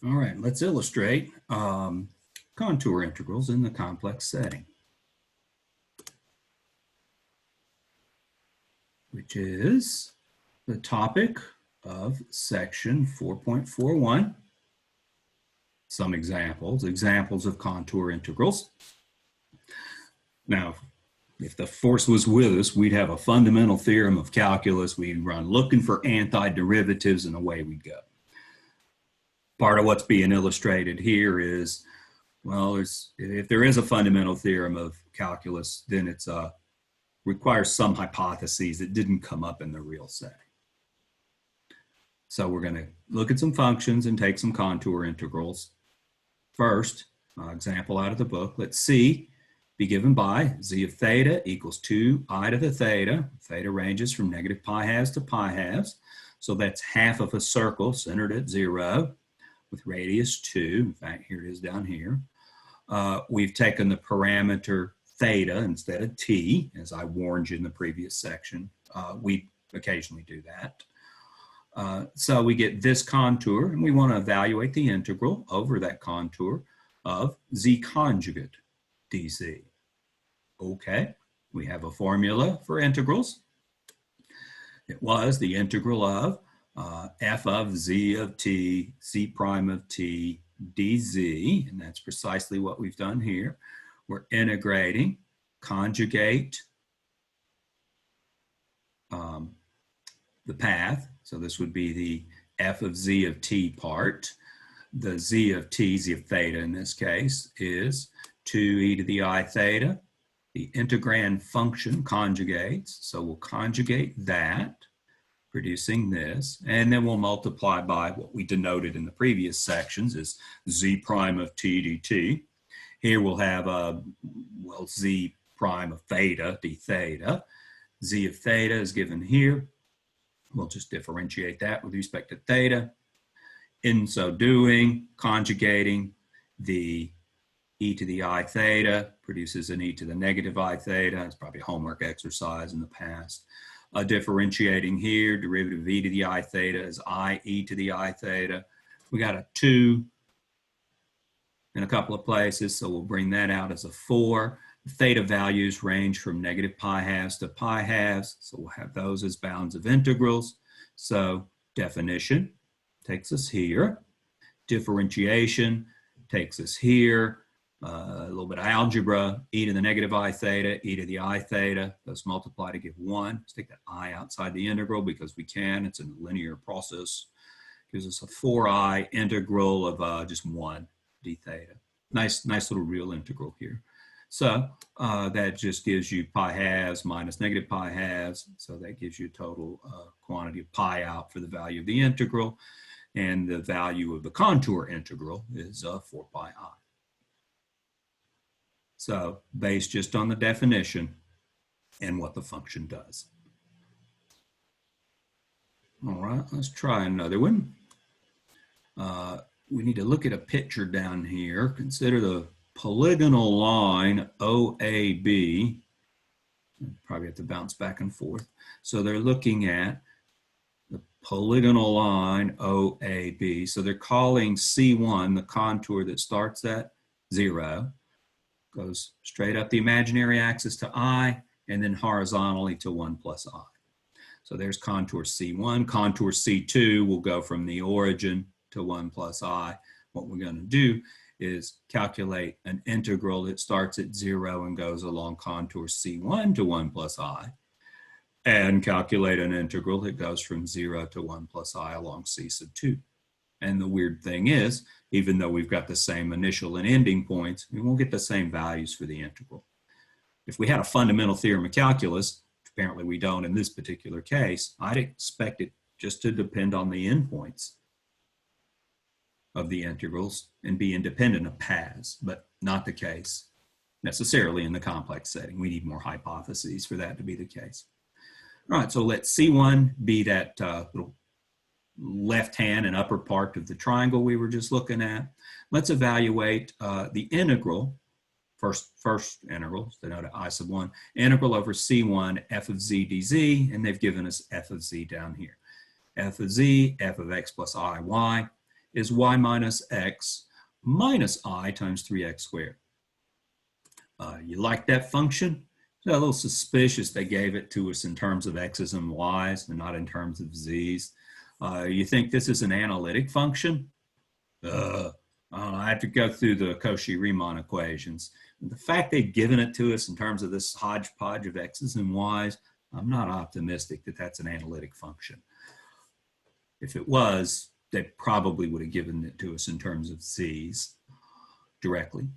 All right, let's illustrate contour integrals in the complex setting, which is the topic of section 4.41. Some examples of contour integrals. Now, if the force was with us, we'd have a fundamental theorem of calculus. We'd run looking for antiderivatives and away we'd go. Part of what's being illustrated here is, well, if there is a fundamental theorem of calculus, then it requires some hypotheses that didn't come up in the real setting. So we're going to look at some functions and take some contour integrals. First, example out of the book, let C be given by z of theta equals 2I to the theta. Theta ranges from negative pi halves to pi halves. So that's half of a circle centered at 0 with radius 2. In fact, here it is down here. We've taken the parameter theta instead of t, as I warned you in the previous section. We occasionally do that. So we get this contour, and we want to evaluate the integral over that contour of z conjugate dz. Okay, we have a formula for integrals. It was the integral of f of z of t, z prime of t, dz, and that's precisely what we've done here. We're integrating, conjugate the path. So this would be the f of z of t part. The z of t, z of theta in this case, is 2e to the I theta. The integrand function conjugates, so we'll conjugate that, producing this, and then we'll multiply by what we denoted in the previous sections as z prime of t dt. Here we'll have z prime of theta d theta. Z of theta is given here. We'll just differentiate that with respect to theta. In so doing, conjugating the e to the I theta produces an e to the negative I theta. It's probably a homework exercise in the past. Differentiating here, derivative of e to the I theta is I e to the I theta. We got a 2 in a couple of places, so we'll bring that out as a 4. The theta values range from negative pi halves to pi halves, so we'll have those as bounds of integrals. So definition takes us here. Differentiation takes us here. A little bit of algebra, e to the negative I theta, e to the I theta, those multiply to give 1. Let's take that I outside the integral because we can. It's a linear process. Gives us a 4i integral of just 1 d theta. Nice little real integral here. So that just gives you pi halves minus negative pi halves. So that gives you a total quantity of pi out for the value of the integral. And the value of the contour integral is 4 pi I. So based just on the definition and what the function does. All right, let's try another one. We need to look at a picture down here. Consider the polygonal line OAB. Probably have to bounce back and forth. So they're looking at the polygonal line OAB. So they're calling C1 the contour that starts at 0. Goes straight up the imaginary axis to I, and then horizontally to 1 plus I. So there's contour C1. Contour C2 will go from the origin to 1 plus I. What we're going to do is calculate an integral that starts at 0 and goes along contour C1 to 1 plus I, and calculate an integral that goes from 0 to 1 plus I along C sub 2. And the weird thing is, even though we've got the same initial and ending points, we won't get the same values for the integral. If we had a fundamental theorem of calculus, which apparently we don't in this particular case, I'd expect it just to depend on the endpoints of the integrals and be independent of paths, but not the case necessarily in the complex setting. We need more hypotheses for that to be the case. All right, so let C1 be that little left hand and upper part of the triangle we were just looking at. Let's evaluate the integral, first integral, denoted I sub 1, integral over C1 f of z dz, and they've given us f of z down here. F of z, f of x plus I y. is y minus x minus I times 3x squared. You like that function? So a little suspicious they gave it to us in terms of x's and y's and not in terms of z's. You think this is an analytic function? I have to go through the Cauchy-Riemann equations. The fact they've given it to us in terms of this hodgepodge of x's and y's, I'm not optimistic that that's an analytic function. If it was, they probably would have given it to us in terms of z's directly.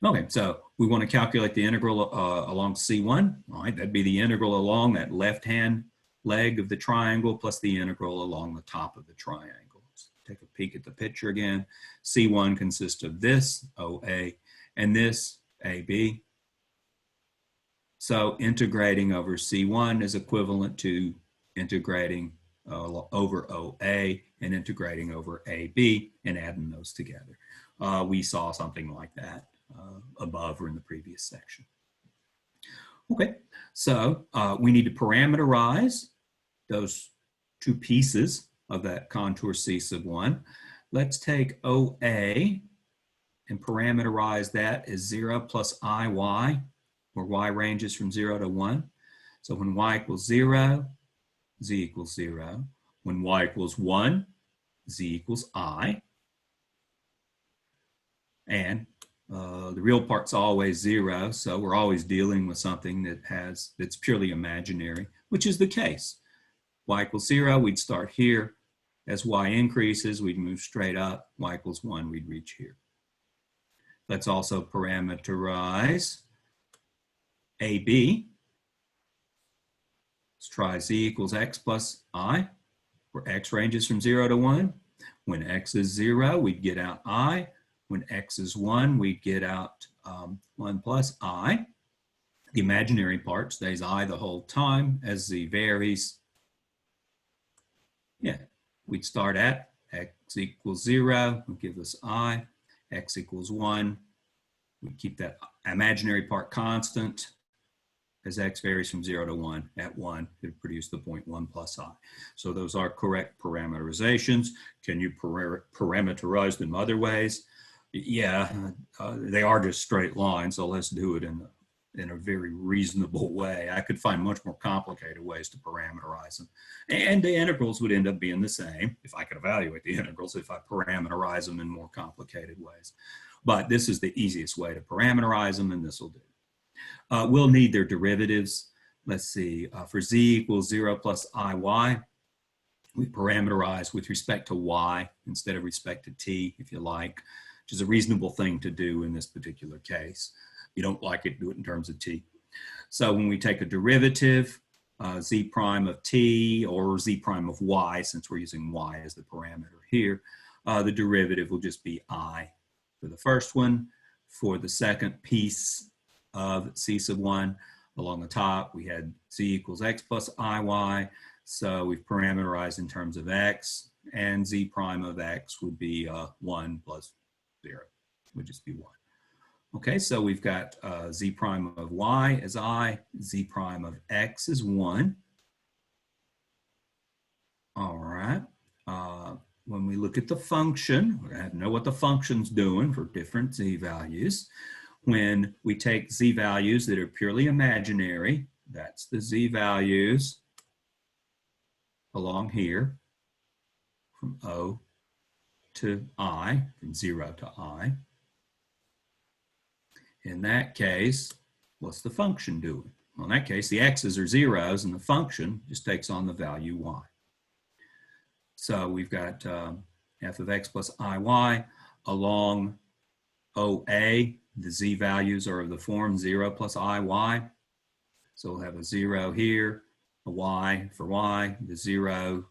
Okay, so we want to calculate the integral along C1. All right, that'd be the integral along that left-hand leg of the triangle plus the integral along the top of the triangle. Let's take a peek at the picture again. C1 consists of this, OA, and this, AB. So integrating over C1 is equivalent to integrating over OA and integrating over AB and adding those together. We saw something like that above or in the previous section. Okay, so we need to parameterize those two pieces of that contour C sub 1. Let's take OA and parameterize that as 0 plus IY, where y ranges from 0 to 1. So when y equals 0, z equals 0. When y equals 1, z equals I. And the real part's always 0, so we're always dealing with something that's purely imaginary, which is the case. Y equals 0, we'd start here. As y increases, we'd move straight up. Y equals 1, we'd reach here. Let's also parameterize AB. Let's try z equals x plus I, where x ranges from 0 to 1. When x is 0, we'd get out I. When x is 1, we get out 1 plus I. The imaginary part stays I the whole time. As z varies, we'd start at x equals 0, would give us I. X equals 1, we keep that imaginary part constant. As x varies from 0 to 1, at 1, it would produce the point 1 plus I. So those are correct parameterizations. Can you parameterize them other ways? Yeah, they are just straight lines, so let's do it in a very reasonable way. I could find much more complicated ways to parameterize them. And the integrals would end up being the same if I could evaluate the integrals if I parameterize them in more complicated ways. But this is the easiest way to parameterize them, and this will do. We'll need their derivatives. Let's see, for z equals 0 plus IY, we parameterize with respect to y instead of respect to t, if you like, which is a reasonable thing to do in this particular case. If you don't like it, do it in terms of t. So when we take a derivative, z prime of t or z prime of y, since we're using y as the parameter here, the derivative will just be I for the first one. For the second piece of C sub 1, along the top, we had z equals x plus IY. So we've parameterized in terms of x, and z prime of x would be 1 plus 0, would just be 1. Okay, so we've got z prime of y as I, z prime of x is 1. All right. When we look at the function, we're going to know what the function's doing for different z values. When we take z values that are purely imaginary, that's the z values along here from O to I, from 0 to I. In that case, what's the function doing? Well, in that case, the x's are zeros and the function just takes on the value y. So we've got f of x plus iy along OA. The z values are of the form 0 plus iy. So we'll have a 0 here, a y for y, the 0.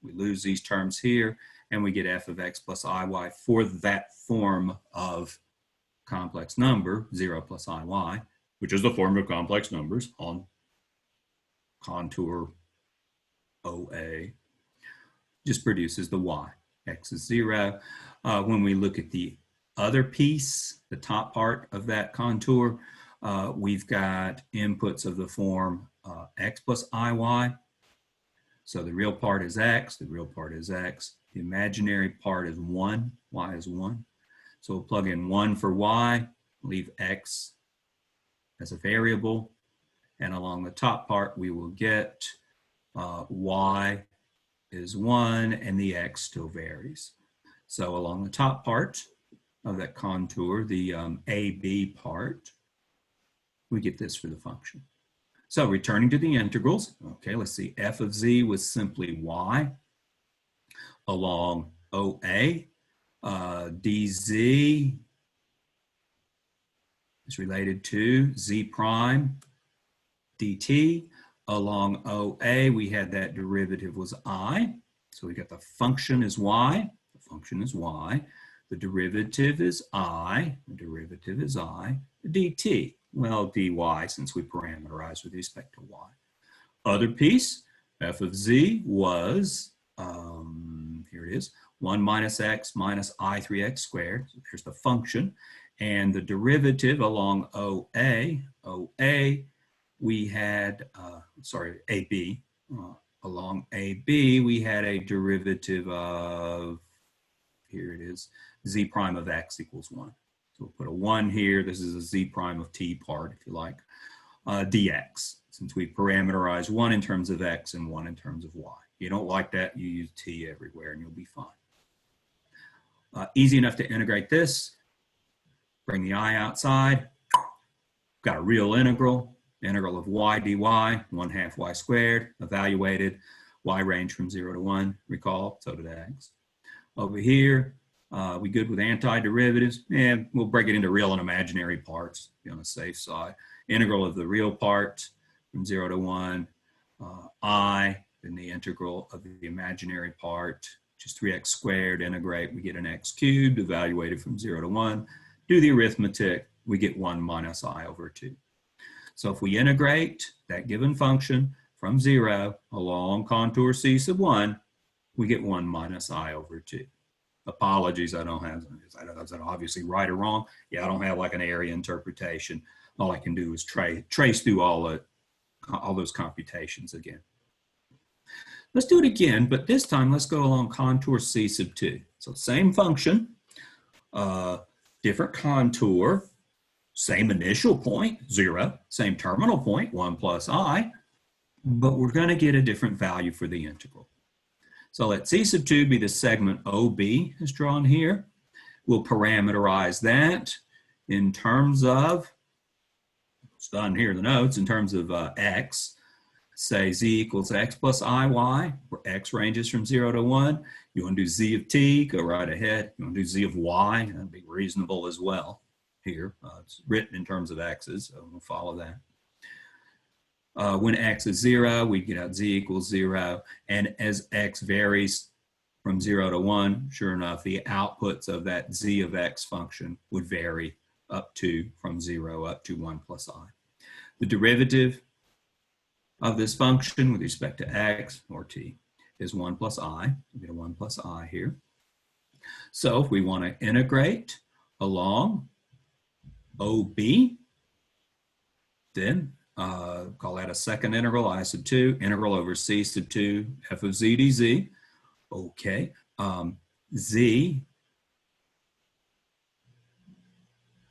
We lose these terms here, and we get f of x plus iy for that form of complex number, 0 plus iy, which is the form of complex numbers on contour OA, just produces the y. X is 0. When we look at the other piece, the top part of that contour, we've got inputs of the form x plus iy. So the real part is x, the real part is x, The imaginary part is 1. Y is 1. So we'll plug in 1 for y, leave x as a variable. And along the top part, we will get y is 1, and the x still varies. So along the top part of that contour, the AB part, we get this for the function. So returning to the integrals, okay, let's see, f of z was simply y along OA. dz is related to z prime dt. Along OA, we had that derivative was I. So we got the function is y. The function is y. The derivative is I. The derivative is I. dt. Well, dy, since we parameterize with respect to y. Other piece, f of z was, here it is, 1 minus x minus I 3x squared. So here's the function. And the derivative along OA, we had, AB, along AB, we had a derivative of, here it is, z prime of x equals 1. So we'll put a 1 here. This is a z prime of t part, if you like, dx, since we parameterize 1 in terms of x and 1 in terms of y. You don't like that, you use t everywhere and you'll be fine. Easy enough to integrate this. Bring the I outside. Got a real integral. Integral of y dy, 1/2 y squared, evaluated, y range from 0 to 1, recall, so did x. Over here, we good with antiderivatives? And we'll break it into real and imaginary parts, be on the safe side. Integral of the real part from 0 to 1, I, then the integral of the imaginary part, which is 3x squared, integrate, we get an x cubed, evaluated from 0 to 1. Do the arithmetic, we get 1 minus I over 2. So if we integrate that given function from 0 along contour C sub 1, we get 1 minus I over 2. Apologies, I don't have, is that obviously right or wrong? Yeah, I don't have like an area interpretation. All I can do is trace through all those computations again. Let's do it again, but this time let's go along contour C sub 2. So same function, different contour, same initial point, 0, same terminal point, 1 plus I, but we're going to get a different value for the integral. So let C sub 2 be the segment OB as drawn here. We'll parameterize that in terms of, it's done here in the notes, in terms of x. Say z equals x plus iy, where x ranges from 0 to 1. You want to do z of t, go right ahead. You want to do z of y, that'd be reasonable as well here. It's written in terms of x's, so we'll follow that. When x is 0, we get out z equals 0. And as x varies from 0 to 1, sure enough, the outputs of that z of x function would vary up to, from 0 up to 1 plus I. The derivative of this function with respect to x or t is 1 plus I. We get a 1 plus I here. So if we want to integrate along OB, then call that a second integral, I sub 2, integral over C sub 2, f of z dz. Okay, z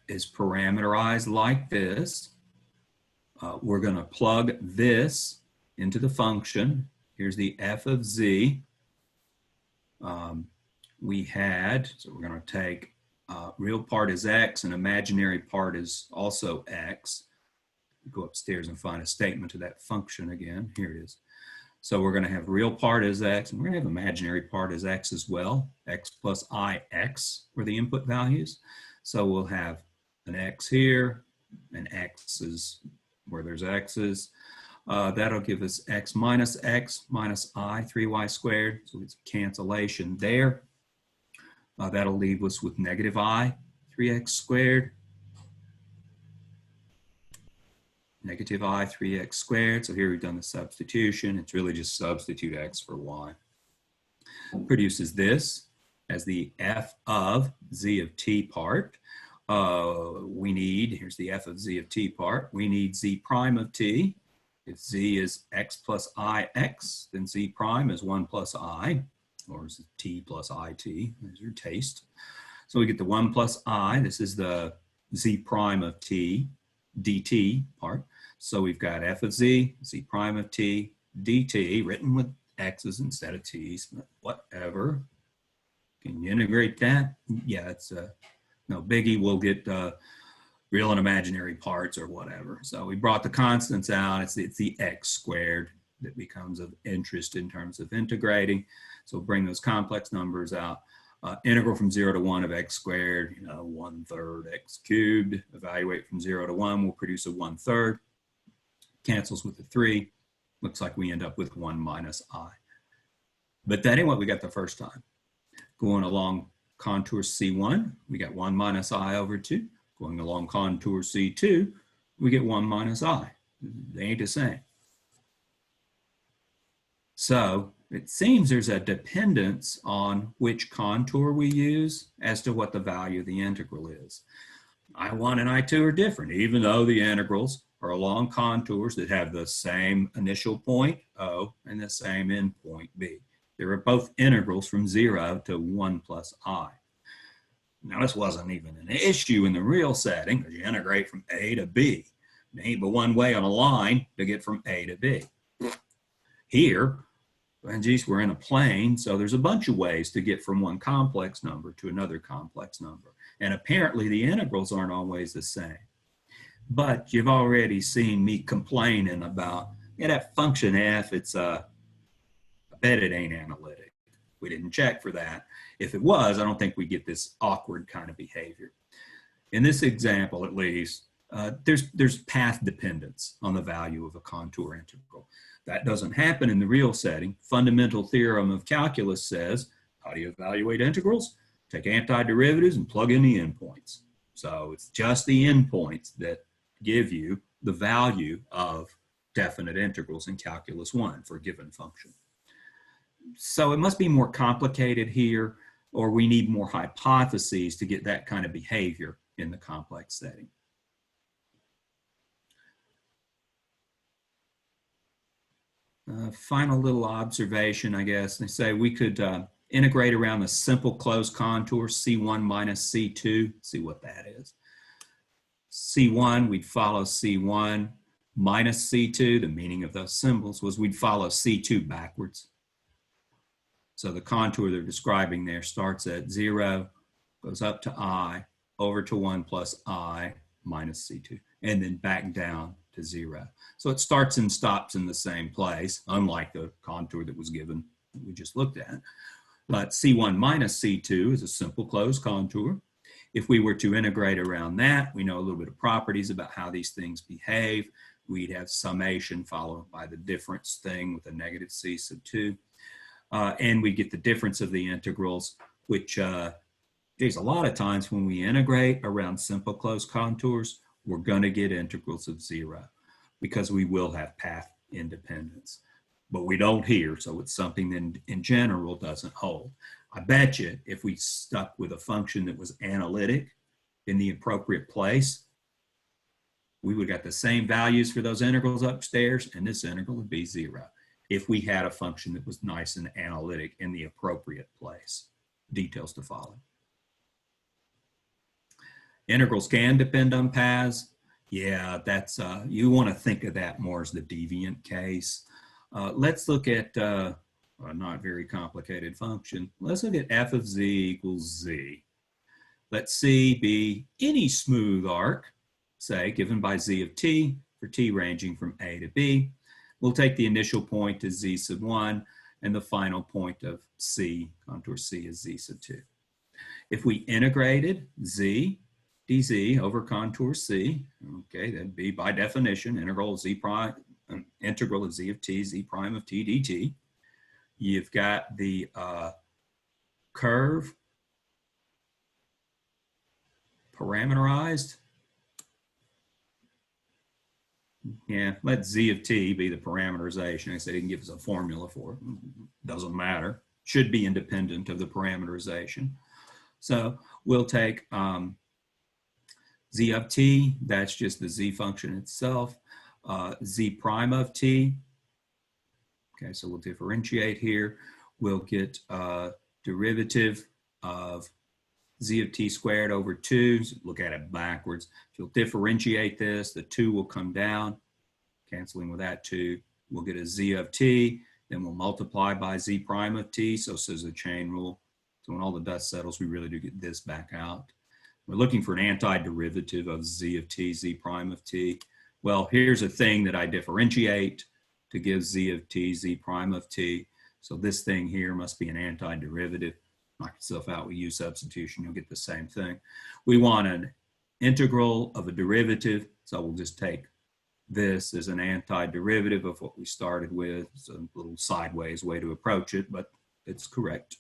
is parameterized like this. We're going to plug this into the function. Here's the f of z. We had, so we're going to take real part is x and imaginary part is also x. Go upstairs and find a statement to that function again. Here it is. So we're going to have real part as x, and we're going to have imaginary part as x as well. X plus ix were the input values. So we'll have an x here, and x's where there's x's. That'll give us x minus I, 3y squared. So it's a cancellation there. That'll leave us with negative I, 3x squared. Negative I, 3x squared. So here we've done the substitution. It's really just substitute x for y. Produces this as the f of z of t part. We need, here's the f of z of t part. We need z prime of t. If z is x plus ix, then z prime is 1 plus I. or is it t plus it? There's your taste. So we get the 1 plus I. This is the z prime of t dt part. So we've got f of z, z prime of t dt, written with x's instead of t's, but whatever. Can you integrate that? Yeah, it's no biggie. We'll get real and imaginary parts or whatever. So we brought the constants out. It's the x squared that becomes of interest in terms of integrating. So bring those complex numbers out. Integral from 0 to 1 of x squared, 1/3 x cubed. Evaluate from 0 to 1 will produce a 1/3. Cancels with the 3. Looks like we end up with 1 minus I. But that ain't what we got the first time. Going along contour C1, we got 1 minus I over 2. Going along contour C2, we get 1 minus I. They ain't the same. So it seems there's a dependence on which contour we use as to what the value of the integral is. I1 and I2 are different, even though the integrals are along contours that have the same initial point, O, and the same end point, B. They are both integrals from 0 to 1 plus I. Now, this wasn't even an issue in the real setting, because you integrate from A to B. There ain't but one way on a line to get from A to B. Here, and geez, we're in a plane, so there's a bunch of ways to get from one complex number to another complex number. And apparently the integrals aren't always the same. But you've already seen me complaining about, that function f, I bet it ain't analytic. We didn't check for that. If it was, I don't think we get this awkward kind of behavior. In this example, at least, there's path dependence on the value of a contour integral. That doesn't happen in the real setting. Fundamental theorem of calculus says, how do you evaluate integrals? Take antiderivatives and plug in the endpoints. So it's just the endpoints that give you the value of definite integrals in calculus 1 for a given function. So it must be more complicated here, or we need more hypotheses to get that kind of behavior in the complex setting. Final little observation, I guess. They say we could integrate around the simple closed contour C1 minus C2. See what that is. C1, we'd follow C1 minus C2. The meaning of those symbols was we'd follow C2 backwards. So the contour they're describing there starts at 0, goes up to I, over to 1 plus I minus C2, and then back down to 0. So it starts and stops in the same place, unlike the contour that was given, that we just looked at. But C1 minus C2 is a simple closed contour. If we were to integrate around that, we know a little bit of properties about how these things behave. We'd have summation followed by the difference thing with a negative C sub 2. And we get the difference of the integrals, which there's a lot of times when we integrate around simple closed contours, we're going to get integrals of 0 because we will have path independence. But we don't here, so it's something that in general doesn't hold. I bet you if we stuck with a function that was analytic in the appropriate place, we would have got the same values for those integrals upstairs, and this integral would be 0 if we had a function that was nice and analytic in the appropriate place. Details to follow. Integrals can depend on paths. Yeah, that's you want to think of that more as the deviant case. Let's look at a not very complicated function. Let's look at f of z equals z. Let c be any smooth arc, say, given by z of t, for t ranging from a to b. We'll take the initial point as z sub 1, and the final point of c, contour c, is z sub 2. If we integrated z dz over contour c, okay, that'd be by definition integral of z prime, integral of z of t, z prime of t dt. You've got the curve parameterized. Yeah, let z of t be the parameterization. I said he can give us a formula for it. Doesn't matter. Should be independent of the parameterization. So we'll take z of t, that's just the z function itself, z prime of t. Okay, so we'll differentiate here. we'll get a derivative of z of t squared over 2. So look at it backwards. If you'll differentiate this, the 2 will come down, canceling with that 2. We'll get a z of t, then we'll multiply by z prime of t, so says the chain rule. So when all the dust settles, we really do get this back out. We're looking for an antiderivative of z of t, z prime of t. Well, here's a thing that I differentiate to give z of t, z prime of t. So this thing here must be an antiderivative. Knock yourself out with u substitution, you'll get the same thing. We want an integral of a derivative, so we'll just take this as an antiderivative of what we started with. It's a little sideways way to approach it, but it's correct.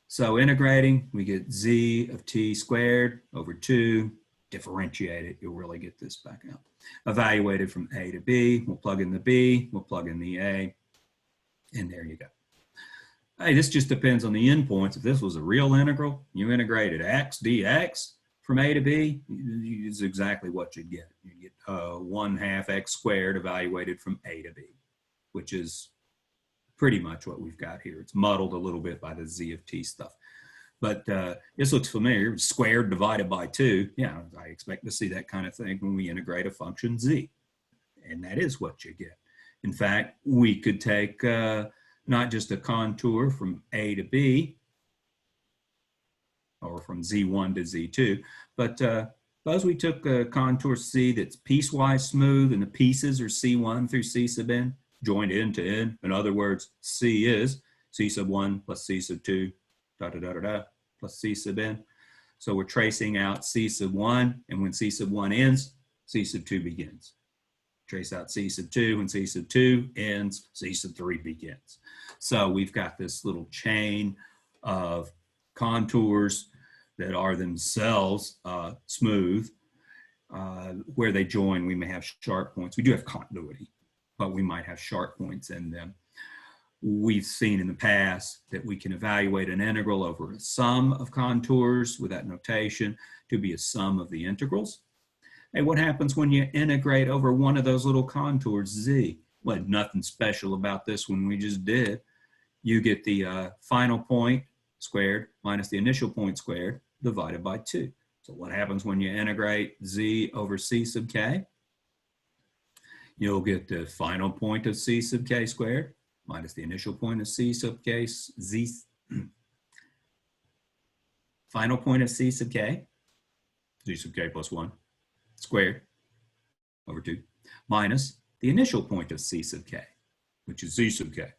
So integrating, we get z of t squared over 2. Differentiate it, you'll really get this back out. Evaluate it from a to b. We'll plug in the b, we'll plug in the a, and there you go. Hey, this just depends on the endpoints. If this was a real integral, you integrated x dx from a to b, is exactly what you'd get. You get 1/2 x squared evaluated from a to b, which is pretty much what we've got here. It's muddled a little bit by the z of t stuff. But this looks familiar, squared divided by 2. Yeah, I expect to see that kind of thing when we integrate a function z. And that is what you get. In fact, we could take not just a contour from a to b, or from z1 to z2, but suppose we took a contour c that's piecewise smooth and the pieces are c1 through c sub n, joined end to end. In other words, c is c sub 1 plus c sub 2, plus c sub n. So we're tracing out c sub 1, and when c sub 1 ends, c sub 2 begins. Trace out c sub 2, when c sub 2 ends, c sub 3 begins. So we've got this little chain of contours that are themselves smooth. Where they join, we may have sharp points. We do have continuity, but we might have sharp points in them. We've seen in the past that we can evaluate an integral over a sum of contours with that notation to be a sum of the integrals. Hey, what happens when you integrate over one of those little contours, z? Well, nothing special about this one we just did. You get the final point squared minus the initial point squared divided by 2. So what happens when you integrate z over c sub k? You'll get the final point of c sub k squared minus the initial point of c sub k, final point of c sub k, z sub k plus 1, squared over 2, minus the initial point of c sub k, which is z sub k,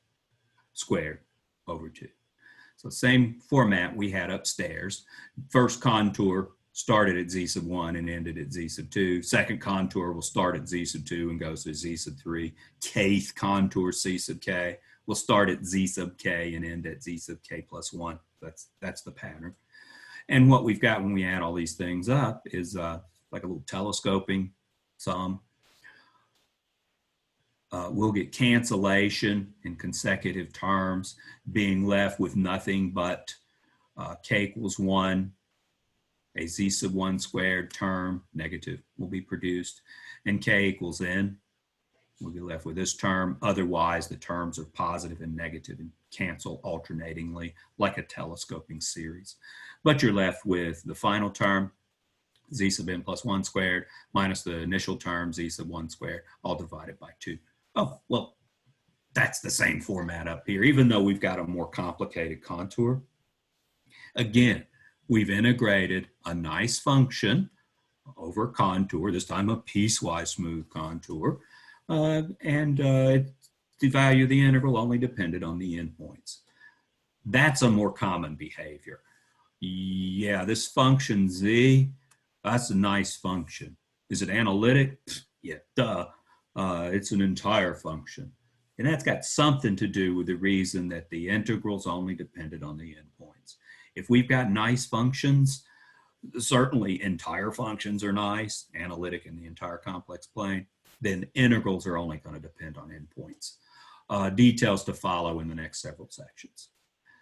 squared over 2. So same format we had upstairs. First contour started at z sub 1 and ended at z sub 2. Second contour will start at z sub 2 and goes to z sub 3. Kth contour c sub k will start at z sub k and end at z sub k plus 1. That's the pattern. And what we've got when we add all these things up is like a little telescoping sum. We'll get cancellation in consecutive terms, being left with nothing but k equals 1, a z sub 1 squared term, negative, will be produced, and k equals n. We'll be left with this term. Otherwise, the terms are positive and negative and cancel alternatingly like a telescoping series. But you're left with the final term, z sub n plus 1 squared, minus the initial term, z sub 1 squared, all divided by 2. Oh, well, that's the same format up here, even though we've got a more complicated contour. Again, we've integrated a nice function over contour, this time a piecewise smooth contour, and the value of the integral only depended on the endpoints. That's a more common behavior. Yeah, this function z, that's a nice function. Is it analytic? Yeah, duh. It's an entire function. And that's got something to do with the reason that the integrals only depended on the endpoints. If we've got nice functions, certainly entire functions are nice, analytic in the entire complex plane, then integrals are only going to depend on endpoints. Details to follow in the next several sections.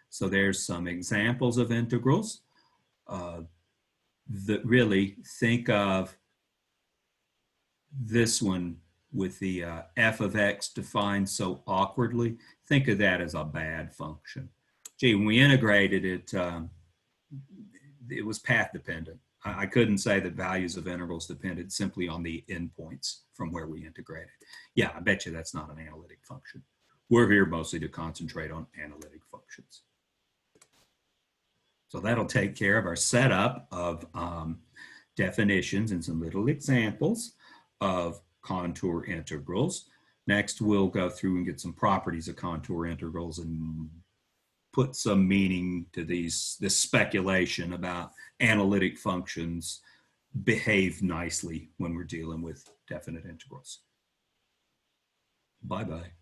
So there's some examples of integrals that really think of this one with the f of x defined so awkwardly, think of that as a bad function. Gee, when we integrated it, it was path dependent. I couldn't say that values of integrals depended simply on the endpoints from where we integrated. Yeah, I bet you that's not an analytic function. We're here mostly to concentrate on analytic functions. So that'll take care of our setup of definitions and some little examples of contour integrals. Next, we'll go through and get some properties of contour integrals and put some meaning to this speculation about analytic functions behave nicely when we're dealing with definite integrals. Bye-bye.